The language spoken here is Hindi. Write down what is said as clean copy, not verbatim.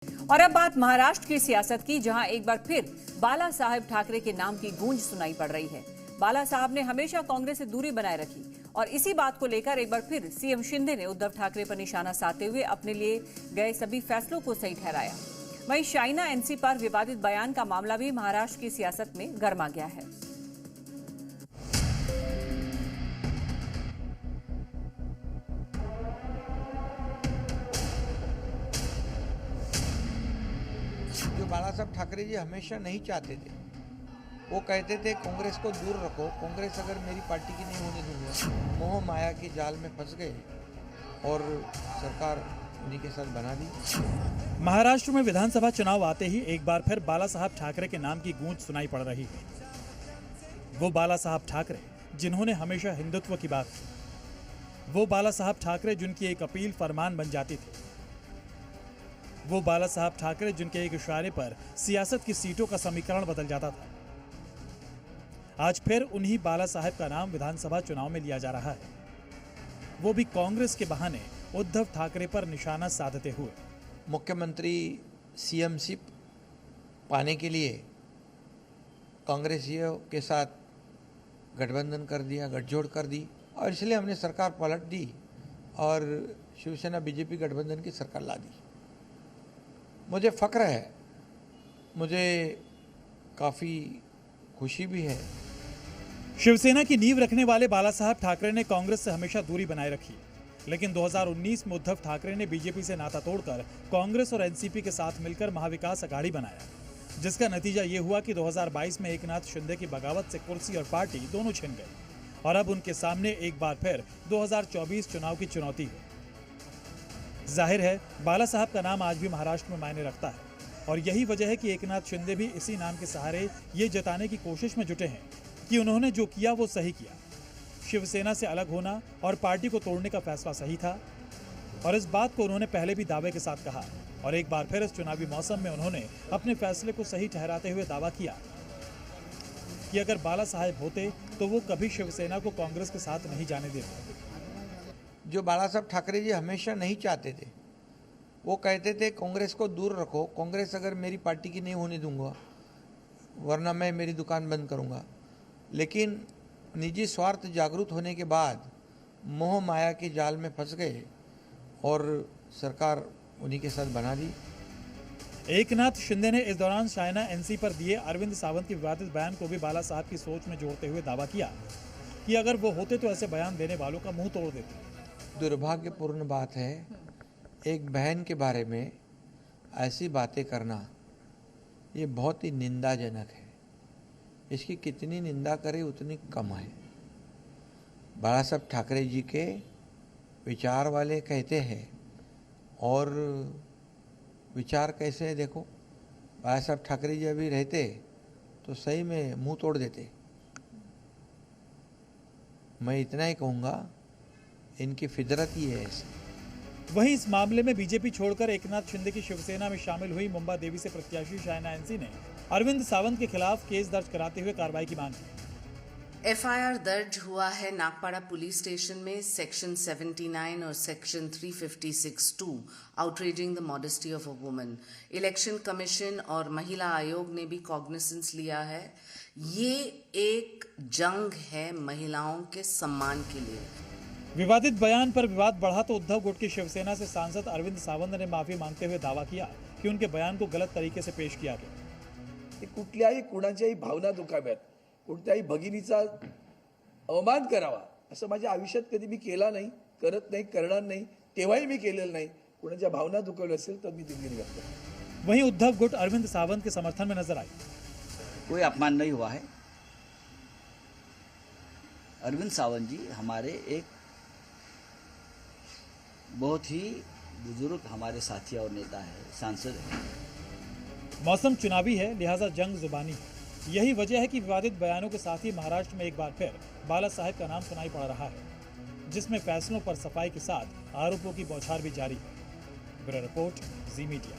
और अब बात महाराष्ट्र की सियासत की, जहां एक बार फिर बाला साहेब ठाकरे के नाम की गूंज सुनाई पड़ रही है। बाला साहब ने हमेशा कांग्रेस से दूरी बनाए रखी और इसी बात को लेकर एक बार फिर सीएम शिंदे ने उद्धव ठाकरे पर निशाना साधते हुए अपने लिए गए सभी फैसलों को सही ठहराया। वहीं शाइना एनसी पर विवादित बयान का मामला भी महाराष्ट्र की सियासत में गर्मा गया है। जो बाला साहब ठाकरे जी हमेशा नहीं चाहते थे, वो कहते थे कांग्रेस को दूर रखो, कांग्रेस अगर मेरी पार्टी की नहीं होने दूंगा। मोह माया के जाल में फंस गए और सरकार उन्हीं के साथ बना दी। महाराष्ट्र में विधानसभा चुनाव आते ही एक बार फिर बाला साहब ठाकरे के नाम की गूंज सुनाई पड़ रही है। वो बाला साहब ठाकरे जिन्होंने हमेशा हिंदुत्व की बात की, वो बाला साहब ठाकरे जिनकी एक अपील फरमान बन जाती थी, वो बाला साहब ठाकरे जिनके एक इशारे पर सियासत की सीटों का समीकरण बदल जाता था। आज फिर उन्हीं बाला साहब का नाम विधानसभा चुनाव में लिया जा रहा है, वो भी कांग्रेस के बहाने उद्धव ठाकरे पर निशाना साधते हुए। मुख्यमंत्री सीएमशिप पाने के लिए कांग्रेसियों के साथ गठबंधन कर दिया, गठजोड़ कर दी और इसलिए हमने सरकार पलट दी और शिवसेना बीजेपी गठबंधन की सरकार ला दी। मुझे फक्र है, मुझे काफ़ी खुशी भी है। शिवसेना की नींव रखने वाले बाला साहब ठाकरे ने कांग्रेस से हमेशा दूरी बनाए रखी, लेकिन 2019 में उद्धव ठाकरे ने बीजेपी से नाता तोड़कर कांग्रेस और एनसीपी के साथ मिलकर महाविकास अघाड़ी बनाया, जिसका नतीजा ये हुआ कि 2022 में एकनाथ शिंदे की बगावत से कुर्सी और पार्टी दोनों छिन गई और अब उनके सामने एक बार फिर 2024 चुनाव की चुनौती है। जाहिर है बाला साहब का नाम आज भी महाराष्ट्र में मायने रखता है और यही वजह है कि एकनाथ शिंदे भी इसी नाम के सहारे ये जताने की कोशिश में जुटे हैं कि उन्होंने जो किया वो सही किया। शिवसेना से अलग होना और पार्टी को तोड़ने का फैसला सही था और इस बात को उन्होंने पहले भी दावे के साथ कहा और एक बार फिर इस चुनावी मौसम में उन्होंने अपने फैसले को सही ठहराते हुए दावा किया कि अगर बाला साहब होते तो वो कभी शिवसेना को कांग्रेस के साथ नहीं जाने देते। जो बाला साहब ठाकरे जी हमेशा नहीं चाहते थे, वो कहते थे कांग्रेस को दूर रखो, कांग्रेस अगर मेरी पार्टी की नहीं होने दूंगा, वरना मैं मेरी दुकान बंद करूंगा। लेकिन निजी स्वार्थ जागरूक होने के बाद मोह माया के जाल में फंस गए और सरकार उन्हीं के साथ बना दी। एकनाथ शिंदे ने इस दौरान शाइना एनसी पर दिए अरविंद सावंत के विवादित बयान को भी बाला साहब की सोच में जोड़ते हुए दावा किया कि अगर वो होते तो ऐसे बयान देने वालों का मुंह तोड़ देते। दुर्भाग्यपूर्ण बात है, एक बहन के बारे में ऐसी बातें करना ये बहुत ही निंदाजनक है। इसकी कितनी निंदा करे उतनी कम है। बाला साहब ठाकरे जी के विचार वाले कहते हैं और विचार कैसे है देखो। बाला साहब ठाकरे जी अभी रहते तो सही में मुंह तोड़ देते। मैं इतना ही कहूँगा, इनकी फितरत ही है ऐसी। वहीं इस मामले में बीजेपी छोड़कर एकनाथ शिंदे की शिवसेना में शामिल हुई मुंबा देवी से प्रत्याशी शाइना एनसी ने अरविंद सावंत के खिलाफ केस दर्ज कराते हुए कार्रवाई की मांग की। एफआईआर दर्ज हुआ है नागपाड़ा पुलिस स्टेशन में सेक्शन 79 और section 356(2) outraging the modesty of a woman. Election commission और महिला आयोग ने भी कॉग्निसेंस लिया है। ये एक जंग है महिलाओं के सम्मान के लिए। विवादित बयान पर विवाद बढ़ा तो उद्धव गुट की शिवसेना से सांसद अरविंद सावंत ने माफी मांगते हुए दावा किया कि उनके बयान को गलत तरीके से पेश किया गया। कुठल्याही कुणाच्याही भावना दुखाव्यात, कोणत्याही भगिनीचा अवमान करावा असं माझ्या आयुष्यात कधी मी केला नाही, करत नाही, करणार नाही, तेव्हाही मी केलेलं नाही। कुणाच्या भावना दुखावल्या असेल तर मी दिलगिरी व्यक्त करतो। वहीं उद्धव गुट अरविंद सावंत के समर्थन में नजर आई। कोई अपमान नहीं हुआ है। अरविंद सावंत जी हमारे एक बहुत ही बुजुर्ग हमारे साथी और नेता है, सांसद है। मौसम चुनावी है, लिहाजा जंग जुबानी है। यही वजह है कि विवादित बयानों के साथ ही महाराष्ट्र में एक बार फिर बाला साहब का नाम सुनाई पड़ रहा है, जिसमें फैसलों पर सफाई के साथ आरोपों की बौछार भी जारी है। ब्यूरो रिपोर्ट, जी मीडिया।